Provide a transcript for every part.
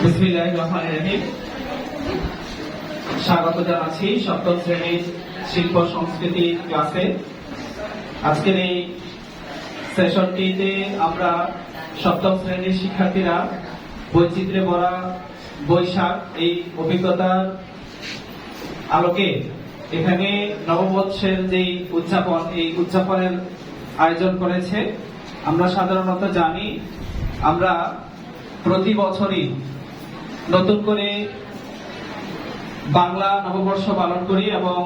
বিসমিল্লাহির রহমানির রহিম। স্বাগত জানাচ্ছি সপ্তম শ্রেণীর শিল্প সংস্কৃতি ক্লাসে। আজকের এই সেশনটিতে আমরা সপ্তম শ্রেণীর শিক্ষার্থীরা বৈচিত্র্যে ভরা বৈশাখ এই অভিজ্ঞতার আলোকে এখানে নববর্ষের যে উদযাপন, এই উদযাপনের আয়োজন করেছে। আমরা সাধারণত জানি আমরা প্রতি বছরই নতুন করে বাংলা নববর্ষ পালন করি এবং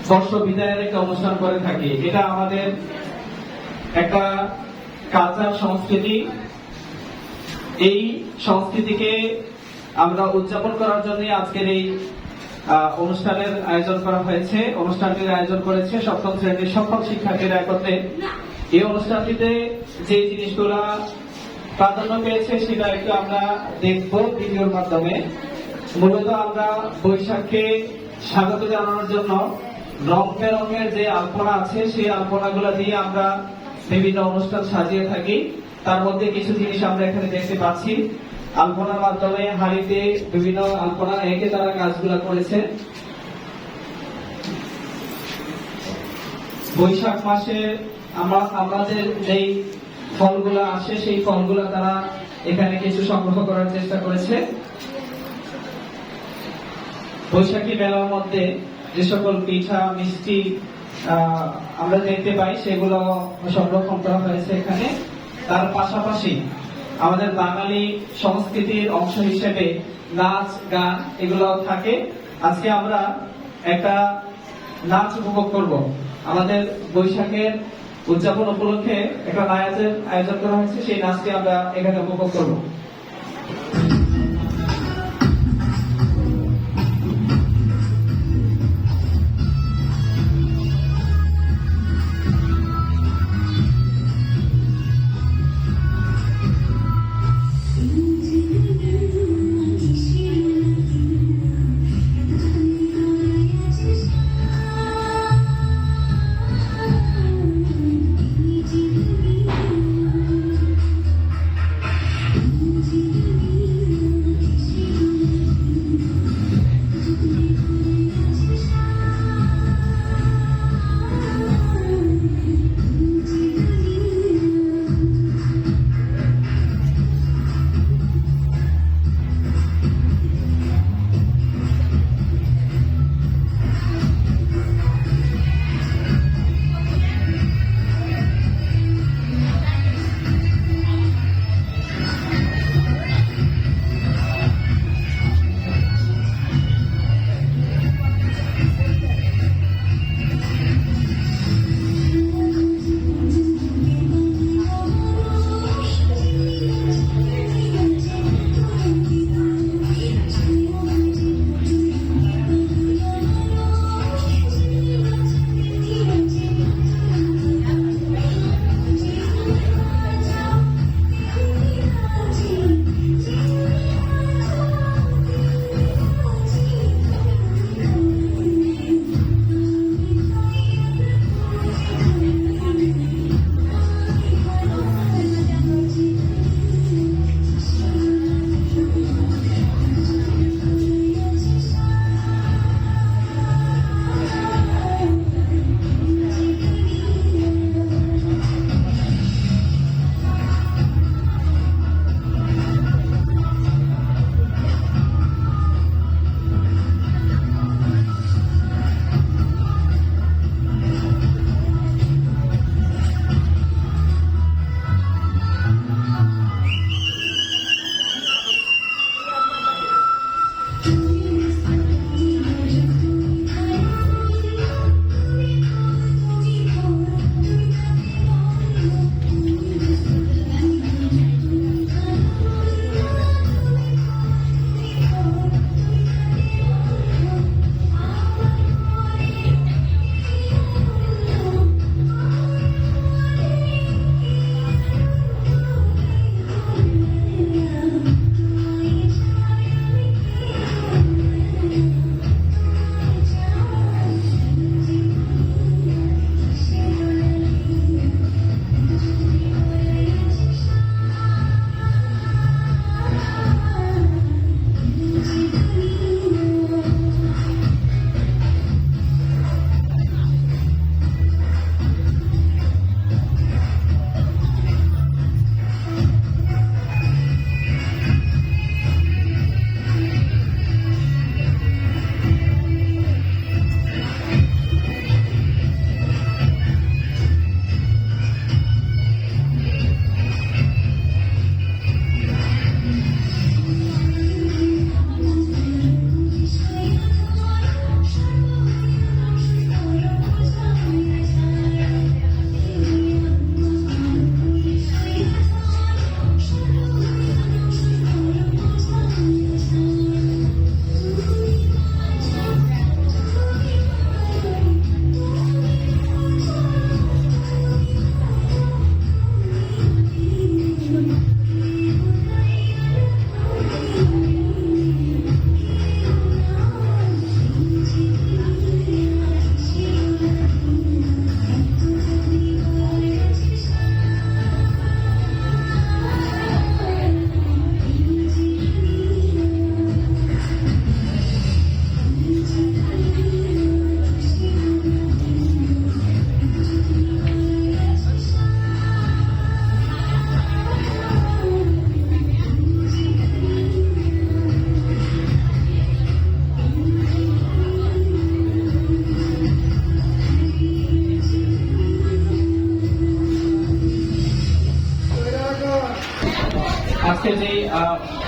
বর্ষ বিদায়ের একটা অনুষ্ঠান করে থাকি। এটা আমাদের একটা কালচার সংস্কৃতি। এই সংস্কৃতিকে আমরা উদযাপন করার জন্য আজকের এই অনুষ্ঠানের আয়োজন করা হয়েছে। অনুষ্ঠানটির আয়োজন করেছে সপ্তম শ্রেণীর সকল শিক্ষার্থীরা একত্রে। এই অনুষ্ঠানটিতে যে জিনিসগুলা প্রাধান্য পেয়েছে সেটা একটু আমরা দেখব ভিডিওর মাধ্যমে। মূলত আমরা বৈশাখকে স্বাগত জানানোর জন্য রং বেরঙের যে আলপনা আছে সেই আলপনাগুলো দিয়ে আমরা বিভিন্ন অনুষ্ঠান সাজিয়ে থাকি। তার মধ্যে কিছু জিনিস আমরা এখানে দেখতে পাচ্ছি। আলপনার মাধ্যমে হাড়িতে বিভিন্ন আলপনা এঁকে তারা কাজগুলো করেছে। বৈশাখ মাসে আমাদের যেই ফলগুলো আসে সেই ফলগুলো তারা এখানে কিছু সংগ্রহ করার চেষ্টা করেছে। বৈশাখী মেলার মধ্যে যে সকল পিঠা মিষ্টি আমরা দেখতে পাই সেগুলো সংরক্ষণ করা হয়েছে এখানে। তার পাশাপাশি আমাদের বাঙালি সংস্কৃতির অংশ হিসেবে নাচ গান এগুলো থাকে। আজকে আমরা একটা নাচ উপভোগ করব। আমাদের বৈশাখের উদযাপন উপলক্ষে একটা নাচের আয়োজন করা হয়েছে, সেই নাচটি আমরা এখানে উপভোগ করব।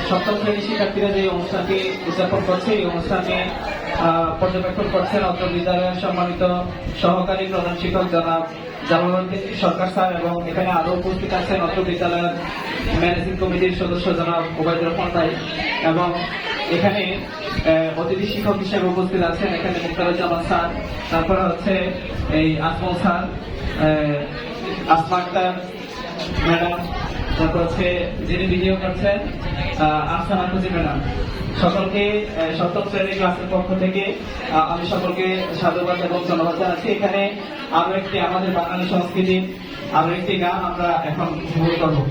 সপ্তম শ্রেণীর শিক্ষার্থীরা যে অনুষ্ঠানটি উদযাপন করছে, এই অনুষ্ঠানে পর্যবেক্ষণ করছেন অত্র বিদ্যালয়ের সম্মানিত সহকারী প্রধান শিক্ষক জনাব জামালউদ্দিন সরকার স্যার, এবং এখানে আরো উপস্থিত আছেন অত্র বিদ্যালয়ের ম্যানেজিং কমিটির সদস্য জনাব ওবায়দুর রহমান ভাই, এবং এখানে অতিথি শিক্ষক হিসেবে উপস্থিত আছেন এখানে মুক্তারুজ্জামান স্যার, তারপরে হচ্ছে এই আসমল স্যার, আসমা আক্তার ম্যাডাম, তারপর হচ্ছে যিনি ভিডিও করছেন আফসানা খুঁজি ম্যাডাম। সকলকে সপ্তম শ্রেণীর ক্লাসের পক্ষ থেকে আমি সকলকে সাধুবাদ এবং ধন্যবাদ জানাচ্ছি। এখানে আরো একটি আমাদের বাঙালি সংস্কৃতির আরো একটি গান আমরা এখন উপভোগ করবো।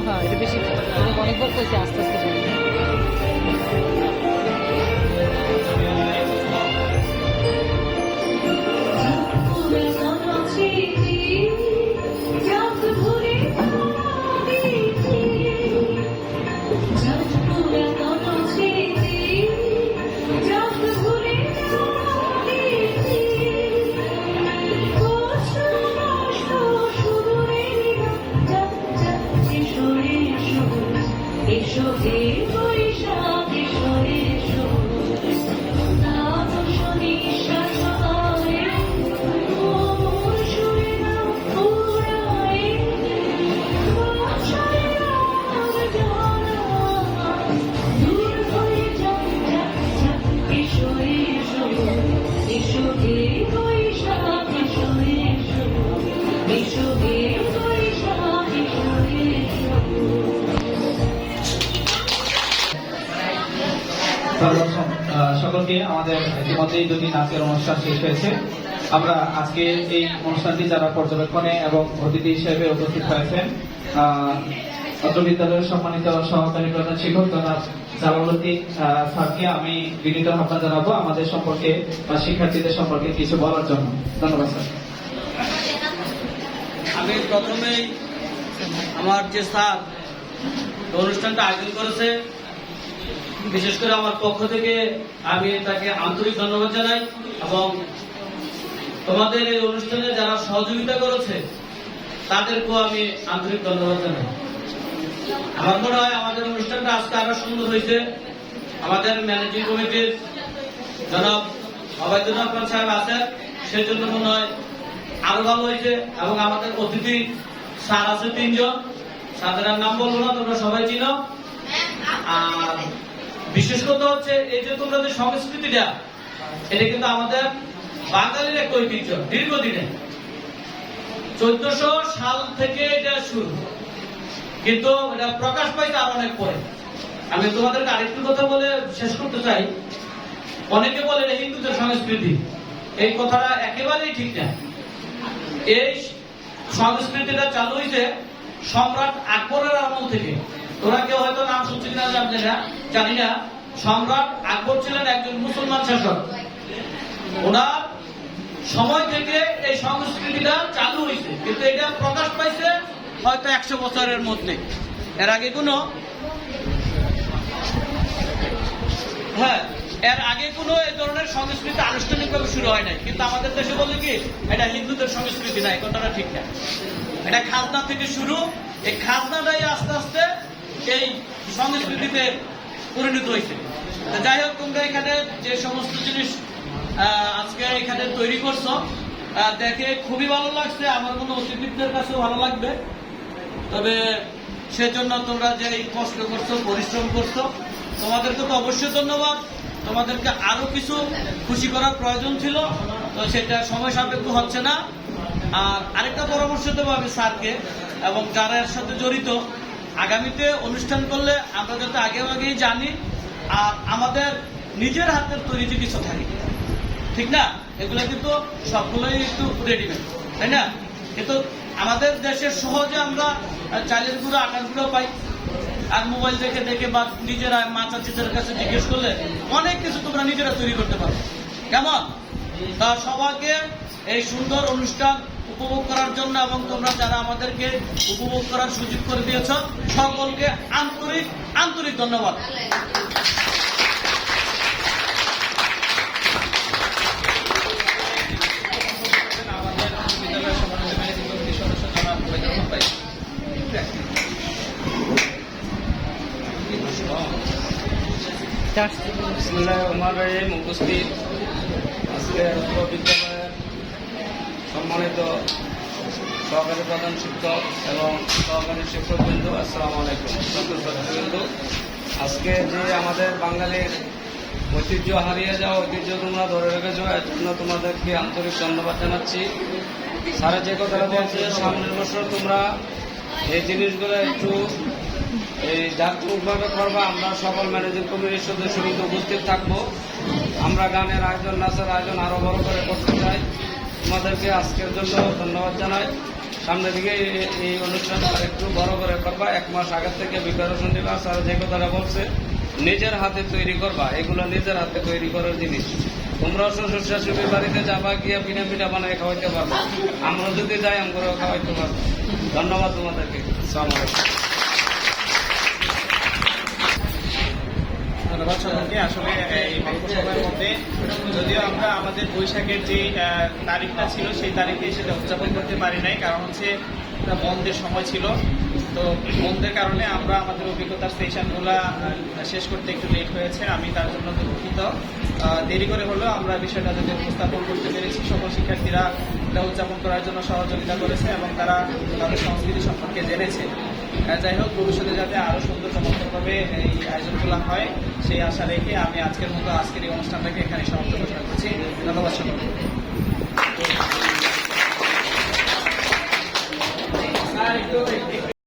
হ্যাঁ, এটা বেশি অনেকবার কইছে আস্তে আস্তে সকলকে আমাদের ইতিমধ্যেই দুটি নাচের অনুষ্ঠান শেষ হয়েছে। আমরা আজকে এই অনুষ্ঠানটি যারা পর্যবেক্ষণে এবং অতিথি হিসেবে উপস্থিত হয়েছেন অত্র বিদ্যালয়ের সম্মানিত সহকারী প্রধান শিক্ষক জনাব জালালউদ্দিন স্যারকে আমি বিনীত আহ্বান জানাবো আমাদের সম্পর্কে বা শিক্ষার্থীদের সম্পর্কে কিছু বলার জন্য। ধন্যবাদ স্যার। আমি প্রথমেই আমার যে স্যার অনুষ্ঠানটা আয়োজন করেছে, বিশেষ করে আমার পক্ষ থেকে আমি তাকে আন্তরিক ধন্যবাদ জানাই, এবং তোমাদের এই অনুষ্ঠানে যারা সহযোগিতা করেছে তাদেরকেও আমি আন্তরিক ধন্যবাদ জানাই। আমার মনে হয় আমাদের অনুষ্ঠানটা আজকে আরো সুন্দর হয়েছে। আমাদের ম্যানেজিং কমিটির জনাব ওবায়দুর রহমান সাহেব আছেন, সেজন্য মনে হয় আরো ভালো হয়েছে, এবং আমাদের অতিথি স্যার আছে 3 জন, তাদের নাম বলবো না, তোমরা সবাই চিনো। আর বিশেষ কথা হচ্ছে এই যে তোমরা যে সংস্কৃতিটা, এটা কিন্তু আমাদের বাঙালির একটা ঐতিহ্য, দীর্ঘদিনে 1400 সাল থেকে এটা শুরু, কিন্তু এটা প্রকাশ পাইছে আরো অনেক পরে। আমি তোমাদেরকে আরেকটু কথা বলে শেষ করতে চাই। অনেকে বলে এটা হিন্দুদের সংস্কৃতি, এই কথাটা একেবারেই ঠিক না। এই সংস্কৃতিটা চালু হয়েছে সম্রাট আকবরের আমল থেকে। তোরা কেউ হয়তো নাম শুনছেন না, জানি না। সম্রাট আকবর ছিলেন একজন মুসলমান শাসক। ওনার সময় থেকে এই সংস্কৃতিটা চালু হয়েছে, কিন্তু এটা প্রকাশ পাইছে হয়তো 100 বছরের মধ্যে। এর আগে কোনো এই ধরনের সংস্কৃতি আনুষ্ঠানিকভাবে শুরু হয় নাই। কিন্তু আমাদের দেশে বলে কি এটা হিন্দুদের সংস্কৃতি না, এই কথাটা ঠিক না। এটা খাজনা থেকে শুরু, এই খাজনাটাই আস্তে আস্তে এই সংস্কৃতিতে পরিণত হয়েছে। যাই হোক, তোমরা এখানে যে সমস্ত জিনিস আজকে এখানে তৈরি করছো দেখে খুবই ভালো লাগছে, আমার কোনো অতিথিদের কাছেও ভালো লাগবে। তবে সেজন্য তোমরা যে এই কষ্ট করছো, পরিশ্রম করছো, তোমাদেরকে তো অবশ্যই ধন্যবাদ। তোমাদেরকে আরো কিছু খুশি করার প্রয়োজন ছিল, তো সেটা সময় সাপেক্ষ হচ্ছে না। আর আরেকটা পরামর্শ দেবো আমি স্যারকে এবং যারা এর সাথে জড়িত, আগামীতে অনুষ্ঠান করলে আমরা যাতে আগেই জানি আর আমাদের নিজের হাতের তৈরি যে কিছু থাকে, ঠিক না? এগুলো কিন্তু সবগুলোই একটু রেডিমেড, তাই না? কিন্তু আমাদের দেশে সহজে আমরা চালের গুঁড়ো, আটার গুঁড়ো পাই, আর মোবাইল দেখে দেখে বা নিজেরা মা চাচিদের কাছে জিজ্ঞেস করলে অনেক কিছু তোমরা নিজেরা তৈরি করতে পারো। কেমন? তা সবাইকে এই সুন্দর অনুষ্ঠান উপভোগ করার জন্য এবং তোমরা যারা আমাদেরকে উপভোগ করার সুযোগ করে দিয়েছ, সকলকে আন্তরিক আন্তরিক ধন্যবাদ। উপস্থিত আজকে বিদ্যালয়ের সম্মানিত সহকারী প্রধান শিক্ষক এবং সহকারী শিক্ষকবৃন্দ, আসসালামু আলাইকুম। ছাত্রছাত্রীবৃন্দ, আজকে যে আমাদের বাঙালির ঐতিহ্য হারিয়ে যাওয়া ঐতিহ্য তোমরা ধরে রেখেছো, এর জন্য তোমাদেরকে আন্তরিক ধন্যবাদ জানাচ্ছি। স্যারা যে কথাটা বলছে, সামনের বছর তোমরা এই জিনিসগুলো একটু এই জাঁকজমকভাবে করবা। আমরা সকল ম্যানেজিং কমিটির সদস্য কিন্তু উপস্থিত থাকবো। আমরা গানের আয়োজন, নাচের আয়োজন আরো বড় করে করতে চাই। তোমাদেরকে আজকের জন্য ধন্যবাদ জানাই। সামনের দিকে এই অনুষ্ঠানটা একটু বড় করে করবা। 1 মাস আগের থেকে প্রিপারেশন দিবা। স্যার যে কথাটা বলছে, নিজের হাতে তৈরি করবা, এগুলো নিজের হাতে তৈরি করার জিনিস। তোমরাও শ্বশুর শাশুড়ির বাড়িতে যাবা, গিয়ে পিঠা বানায় খাওয়াইতে পারবো। আমরা যদি যাই, আমরাও খাওয়াইতে পারবো। ধন্যবাদ তোমাদেরকে। আসসালামু আলাইকুম। ধন্যবাদ সকলকে। আসলে এই অল্প সময়ের মধ্যে যদিও আমরা আমাদের বৈশাখের যে তারিখটা ছিল সেই তারিখে সেটা উদযাপন করতে পারি নাই, কারণ হচ্ছে বন্ধের সময় ছিল। তো বন্ধের কারণে আমরা আমাদের অভিজ্ঞতার সেশনগুলা শেষ করতে একটু লেট হয়েছে, আমি তার জন্য দুঃখিত। দেরি করে হলেও আমরা বিষয়টা যদি উপস্থাপন করতে পেরেছি, সকল শিক্ষার্থীরা এটা উদযাপন করার জন্য সহযোগিতা করেছে এবং তারা তাদের সংস্কৃতি সম্পর্কে জেনেছে। যাই হোক, ভবিষ্যতে যাতে আরো সুন্দর চমৎকারভাবে এই আয়োজনগুলো হয় সেই আশা রেখে আমি আজকের মতো আজকের এই অনুষ্ঠানটাকে এখানে সমাপ্ত ঘোষণা করছি। ধন্যবাদ সকলকে।